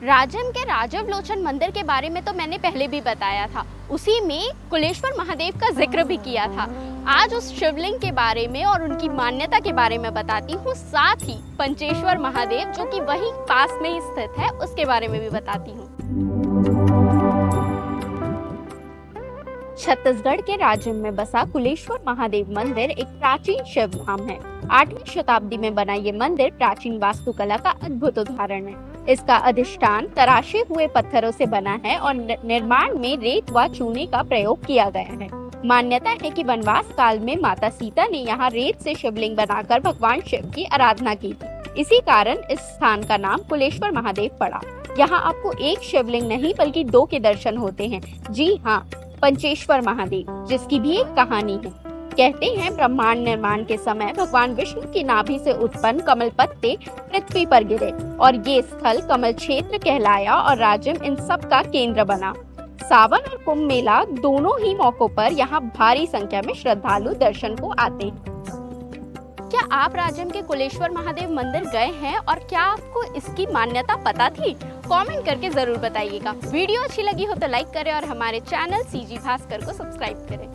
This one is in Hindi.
राजम के राजवलोचन मंदिर के बारे में तो मैंने पहले भी बताया था, उसी में कुलेश्वर महादेव का जिक्र भी किया था। आज उस शिवलिंग के बारे में और उनकी मान्यता के बारे में बताती हूँ, साथ ही पंचेश्वर महादेव जो कि वहीं पास में ही स्थित है उसके बारे में भी बताती हूँ। छत्तीसगढ़ के राजम में बसा कुलेश्वर महादेव मंदिर एक प्राचीन शिव धाम है। 8वीं शताब्दी में बना ये मंदिर प्राचीन वास्तुकला का अद्भुत उदाहरण है। इसका अधिष्ठान तराशे हुए पत्थरों से बना है और निर्माण में रेत व चूने का प्रयोग किया गया है। मान्यता है कि वनवास काल में माता सीता ने यहाँ रेत से शिवलिंग बनाकर भगवान शिव की आराधना की थी। इसी कारण इस स्थान का नाम कुलेश्वर महादेव पड़ा। यहाँ आपको एक शिवलिंग नहीं बल्कि 2 के दर्शन होते हैं। जी हाँ, पंचेश्वर महादेव, जिसकी भी एक कहानी है। कहते हैं ब्रह्मांड निर्माण के समय भगवान विष्णु की नाभि से उत्पन्न कमल पत्ते पृथ्वी पर गिरे और ये स्थल कमल क्षेत्र कहलाया और राजम इन सब का केंद्र बना। सावन और कुंभ मेला दोनों ही मौकों पर यहाँ भारी संख्या में श्रद्धालु दर्शन को आते हैं। क्या आप राजम के कुलेश्वर महादेव मंदिर गए हैं और क्या आपको इसकी मान्यता पता थी? कमेंट करके जरूर बताइएगा। वीडियो अच्छी लगी हो तो लाइक करें और हमारे चैनल सीजी भास्कर को सब्सक्राइब करें।